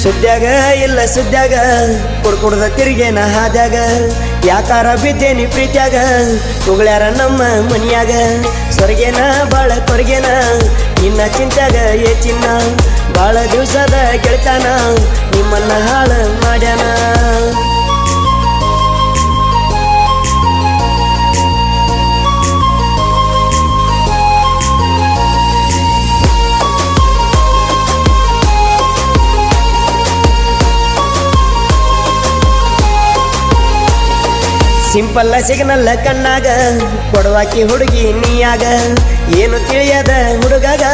ಸುದ್ಯಾಗ ಇಲ್ಲ ಸುದ್ಯಾಗ ಕುಡ್ಕುಡ್ದ ತಿರುಗೇನ ಹಾದ್ಯಾಗ ಯಾಕಾರ ಬಿದ್ದೇನಿ ಪ್ರೀತ್ಯಾಗ ಉಗ್ಳ್ಯಾರ ನಮ್ಮ ಮನಿಯಾಗ ಸ್ವರ್ಗೇನ ಬಾಳ ಕೊರ್ಗೇನ ನಿನ್ನ ಚಿಂತ್ಯಾಗ ಏ ಚಿನ್ನ ಬಾಳ ದಿವಸದ ಗೆಳ್ತಾನ ನಿಮ್ಮನ್ನ ಹಾಳ ಮಾಡ್ಯಾನ ಸಿಂಪಲ್ಲ ಸಿಗ್ನಲ್ಲ ಕಣ್ಣಾಗ ಕೊಡವಾಕಿ ಹುಡುಗಿ ನೀಯಾಗ ಏನು ತಿಳಿಯದ ಹುಡುಗಾಗ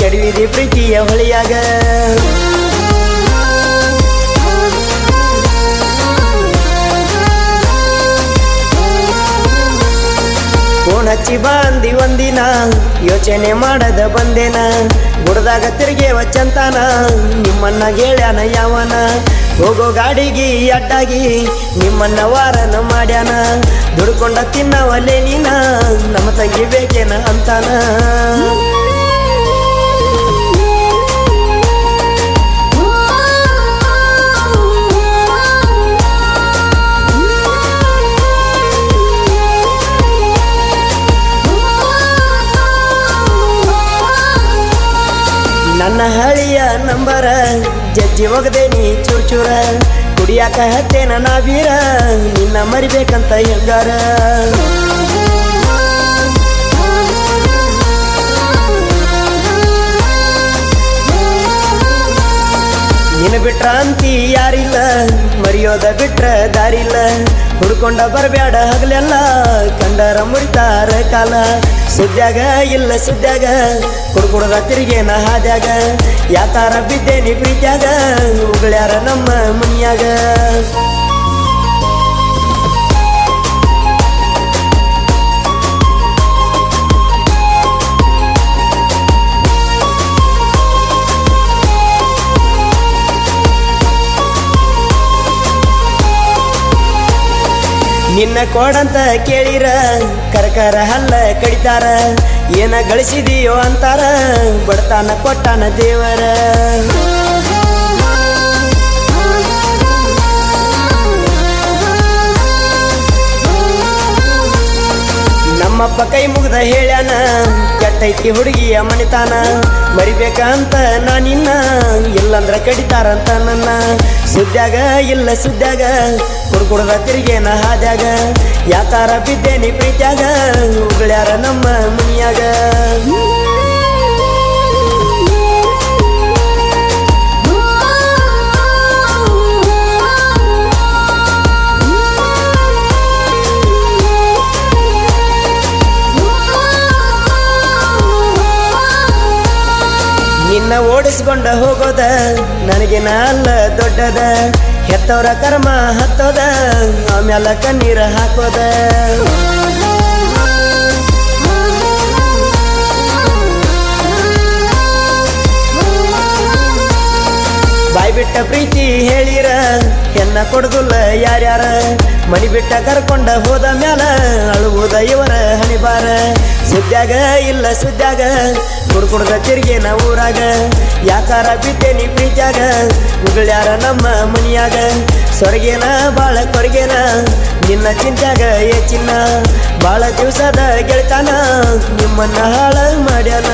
ಕೆಡವಿದಿ ಪ್ರೀತಿಯ ಹೊಳಿಯಾಗ ಫೋನ್ ಹಚ್ಚಿ ಬಂದಿ ಒಂದಿನ ಯೋಚನೆ ಮಾಡದ ಬಂದೇನ ಗುಡ್ದಾಗ ತಿರುಗೇವ ಚಂತಾನ ನಿಮ್ಮನ್ನ ಗೆಳ್ಯಾನ ಯಾವನ ಹೋಗೋ ಗಾಡಿಗೆ ಅಡ್ಡಾಗಿ ನಿಮ್ಮನ್ನ ವಾರನ ಮಾಡ್ಯಾನ ದುಡ್ಕೊಂಡ ತಿನ್ನವಲ್ಲೇ ನೀನ ನಮ್ಮ ತಂಗಿ ಬೇಕೇನ ಅಂತಾನ ನನ್ನ ಹಳಿಯ ನಂಬರ ಜಜ್ಜಿ ಒಗದೇನಿ ಚೂರ್ ಚೂರ ಕುಡಿಯಾಕ ಹತ್ತೇನ ನಾ ಬೀರ ನಿನ್ನ ಮರಿಬೇಕಂತ ಹೆಂಗಾರ ನಿನ್ನ ಬಿಟ್ರ ಅಂತಿ ಯಾರಿಲ್ಲ ಮರಿಯೋದ ಬಿಟ್ರ ದಾರಿಲ್ಲ ಹುಡ್ಕೊಂಡ ಬರಬೇಡ ಹಗಲೆಲ್ಲ ಕಂಡರ ಮುರಿತಾರ ಕಾಲ ಸುದ್ಯಾಗ ಇಲ್ಲ ಸುದ್ಯಾಗ ಕುಡ್ಕುಡ್ದ ತಿರುಗೇನ ಹಾದ್ಯಾಗ ಯಾಕಾರ ಬಿದ್ದೇನಿ ಪ್ರೀತ್ಯಾಗ ಉಗ್ಳ್ಯಾರ ನಮ್ಮ ಮನಿಯಾಗ ನಿನ್ನ ಕೋಡಂತ ಕೇಳಿರ ಕರಕರ ಹಲ್ಲ ಕಡಿತಾರ ಏನ ಗಳಿಸಿದೀಯೋ ಅಂತಾರ ಬಡತಾನ ಕೊಟ್ಟಾನ ದೇವರ ನಮ್ಮಪ್ಪ ಕೈ ಮುಗ್ದ ಹೇಳ್ಯಾನ ಕೆಟ್ಟೈತಿ ಹುಡುಗಿಯ ಮಣಿತಾನ ಮರಿಬೇಕಂತ ನಾನಿನ್ನ ಇಲ್ಲಂದ್ರ ಕಡಿತಾರಂತ ನನ್ನ ಸುದ್ಯಾಗ ಇಲ್ಲ ಸುದ್ಯಾಗ ಕುಡ್ಕುಡ್ದ ತಿರುಗೇನ ಹಾದ್ಯಾಗ ಯಾಕಾರ ಬಿದ್ದೇನಿ ಪ್ರೀತ್ಯಾಗ ಉಗ್ಳ್ಯಾರ ನಮ್ಮ ಮನಿಯಾಗ ನಿನ್ನ ಓಡಿಸ್ಕೊಂಡ ಹೋಗೋದ ನನಗೇನ ಅಲ್ಲ ದೊಡ್ಡದ ಹೆತ್ತವರ ಕರ್ಮ ಹತ್ತೋದ ಆಮ್ಯಾಲ ಕಣ್ಣೀರ ಹಾಕೋದ ಬಾಯ್ ಬಿಟ್ಟ ಪ್ರೀತಿ ಹೇಳಿರ ಹೆಣ್ಣ ಕೊಡುದಿಲ್ಲ ಯಾರ್ಯಾರ ಮನಿ ಬಿಟ್ಟ ಕರ್ಕೊಂಡ ಹೋದ ಮ್ಯಾಲ ಅಳುವುದ ಇವರ ಹಣಿಬಾರ ಸುದ್ಯಾಗ ಇಲ್ಲ ಸುದ್ಯಾಗ ಕುಡ್ಕುಡ್ದ ತಿರುಗೇನ ಊರಾಗ ಯಾಕಾರ ಬಿದ್ದೇನಿ ಪ್ರೀತ್ಯಾಗ ಉಗ್ಳ್ಯಾರ ನಮ್ಮ ಮನಿಯಾಗ ಸ್ವರ್ಗೇನ ಬಾಳ ಕೊರ್ಗೇನ ನಿನ್ನ ಚಿಂತ್ಯಾಗ ಏ ಚಿನ್ನ ಬಾಳ ದಿವಸದ ಗೆಳ್ತಾನ ನಿಮ್ಮನ್ನ ಹಾಳ ಮಾಡ್ಯಾನ